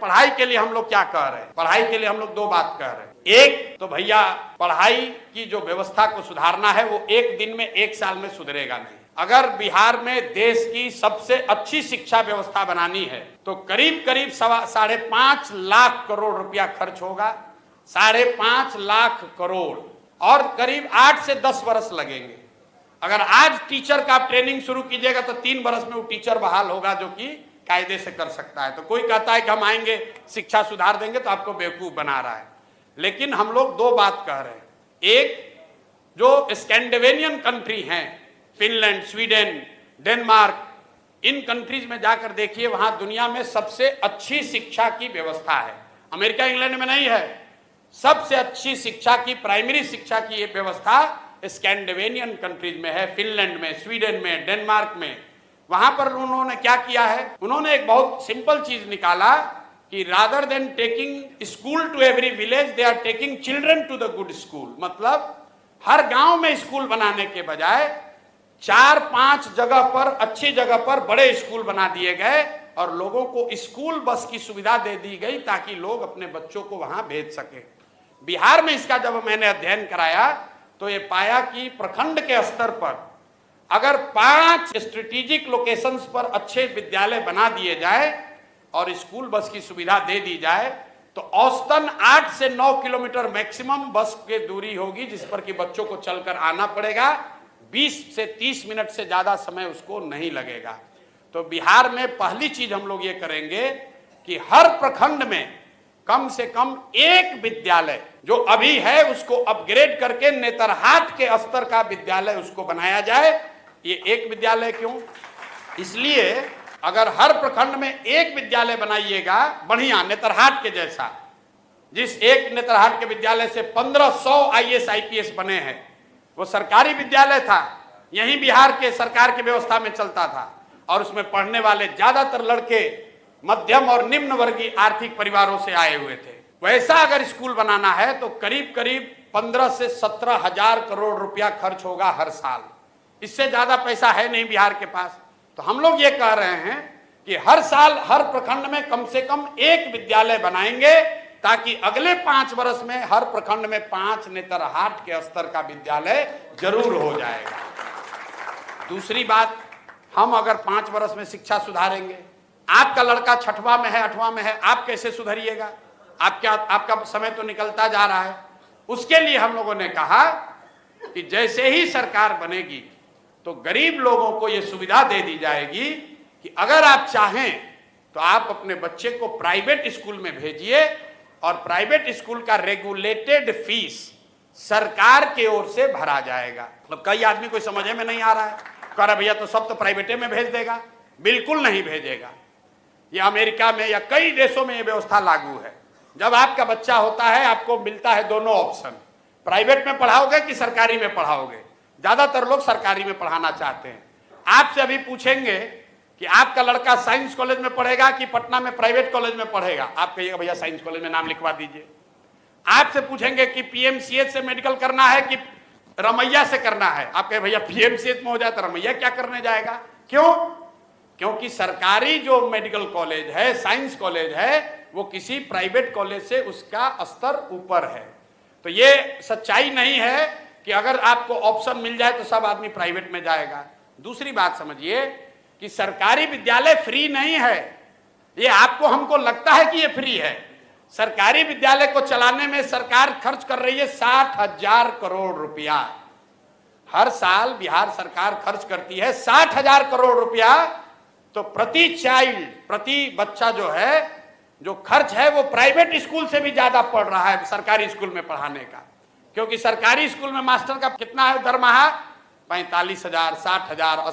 पढ़ाई के लिए हम लोग क्या कह रहे हैं? पढ़ाई के लिए हम लोग दो बात कह रहे हैं। एक तो भैया पढ़ाई की जो व्यवस्था को सुधारना है वो एक दिन में, एक साल में सुधरेगा नहीं। अगर बिहार में देश की सबसे अच्छी शिक्षा व्यवस्था बनानी है तो करीब करीब 5.5 लाख करोड़ रुपया खर्च होगा। 5.5 लाख करोड़ और करीब 8 से 10 वर्ष लगेंगे। अगर आज टीचर का ट्रेनिंग शुरू कीजिएगा तो 3 वर्ष में वो टीचर बहाल होगा जो कि कायदे से कर सकता है। तो कोई कहता है कि हम आएंगे शिक्षा सुधार देंगे तो आपको बेवकूफ बना रहा है। लेकिन हम लोग दो बात कह रहे हैं। एक, जो स्कैंडिनेवियन कंट्री हैं, फिनलैंड, स्वीडन, डेनमार्क, इन कंट्रीज में जाकर देखिए, वहां दुनिया में सबसे अच्छी शिक्षा की व्यवस्था है। अमेरिका इंग्लैंड में नहीं है। सबसे अच्छी शिक्षा की, प्राइमरी शिक्षा की ये व्यवस्था स्कैंडिनेवियन कंट्रीज में है, फिनलैंड में, स्वीडन में, डेनमार्क में। वहां पर उन्होंने क्या किया है? उन्होंने एक बहुत सिंपल चीज निकाला कि rather than taking school to every village, they are taking children to the good school. मतलब हर गांव में स्कूल बनाने के बजाय 4-5 जगह पर, अच्छी जगह पर बड़े स्कूल बना दिए गए और लोगों को स्कूल बस की सुविधा दे दी गई ताकि लोग अपने बच्चों को वहां भेज सके। बिहार में इसका जब मैंने अध्ययन कराया तो ये पाया कि प्रखंड के स्तर पर अगर 5 स्ट्रेटेजिक लोकेशंस पर अच्छे विद्यालय बना दिए जाए और स्कूल बस की सुविधा दे दी जाए तो औसतन 8 से 9 किलोमीटर मैक्सिमम बस की दूरी होगी, जिस पर कि बच्चों को चलकर आना पड़ेगा। 20 से 30 मिनट से ज्यादा समय उसको नहीं लगेगा। तो बिहार में पहली चीज हम लोग ये करेंगे कि हर प्रखंड में कम से कम एक विद्यालय जो अभी है उसको अपग्रेड करके नेतरहाट के स्तर का विद्यालय उसको बनाया जाए। ये एक विद्यालय क्यों? इसलिए अगर हर प्रखंड में एक विद्यालय बनाइएगा बढ़िया नेतरहाट के जैसा, जिस एक नेतरहाट के विद्यालय से 1500 IAS IPS बने हैं, वो सरकारी विद्यालय था, यही बिहार के सरकार की व्यवस्था में चलता था और उसमें पढ़ने वाले ज्यादातर लड़के मध्यम और निम्न वर्गीय आर्थिक परिवारों से आए हुए थे। वैसा अगर स्कूल बनाना है तो करीब करीब 15 से 17 हजार करोड़ रुपया खर्च होगा हर साल। इससे ज्यादा पैसा है नहीं बिहार के पास। तो हम लोग ये कह रहे हैं कि हर साल हर प्रखंड में कम से कम एक विद्यालय बनाएंगे ताकि अगले 5 वर्ष में हर प्रखंड में 5 नेतरहाट के स्तर का विद्यालय जरूर हो जाएगा। दूसरी बात, हम अगर 5 वर्ष में शिक्षा सुधारेंगे, आपका लड़का 6वां में है, 8वां में है, आप कैसे सुधरिएगा? आपका समय तो निकलता जा रहा है। उसके लिए हम लोगों ने कहा कि जैसे ही सरकार बनेगी तो गरीब लोगों को यह सुविधा दे दी जाएगी कि अगर आप चाहें तो आप अपने बच्चे को प्राइवेट स्कूल में भेजिए और प्राइवेट स्कूल का रेगुलेटेड फीस सरकार की ओर से भरा जाएगा। मतलब कई आदमी को समझ में नहीं आ रहा है, कह रहा भैया तो सब तो प्राइवेटे में भेज देगा। बिल्कुल नहीं भेजेगा। ये अमेरिका में या कई देशों में ये व्यवस्था लागू है। जब आपका बच्चा होता है आपको मिलता है दोनों ऑप्शन, प्राइवेट में पढ़ाओगे कि सरकारी में पढ़ाओगे। ज्यादातर लोग सरकारी में पढ़ाना चाहते हैं। आपसे अभी पूछेंगे कि आपका लड़का साइंस कॉलेज में पढ़ेगा कि पटना में प्राइवेट कॉलेज में पढ़ेगा, आप कहिएगा भैया साइंस कॉलेज में नाम लिखवा दीजिए। आपसे पूछेंगे कि PMCH से मेडिकल करना है कि रमैया से करना है, आप कहे भैया PMCH में हो जाए तो रमैया क्या करने जाएगा। क्यों? क्योंकि सरकारी जो मेडिकल कॉलेज है, साइंस कॉलेज है, वो किसी प्राइवेट कॉलेज से उसका स्तर ऊपर है। तो ये सच्चाई नहीं है कि अगर आपको ऑप्शन मिल जाए तो सब आदमी प्राइवेट में जाएगा। दूसरी बात समझिए कि सरकारी विद्यालय फ्री नहीं है। ये आपको हमको लगता है कि ये फ्री है। सरकारी विद्यालय को चलाने में सरकार खर्च कर रही है 60,000 करोड़ रुपया। हर साल बिहार सरकार खर्च करती है 60,000 करोड़ रुपया। तो प्रति चाइल्ड, प्रति बच्चा जो है, जो खर्च है वो प्राइवेट स्कूल से भी ज्यादा पड़ रहा है सरकारी स्कूल में पढ़ाने का। क्योंकि सरकारी स्कूल में मास्टर का कितना है दरमाहा? 45,000, 60,000,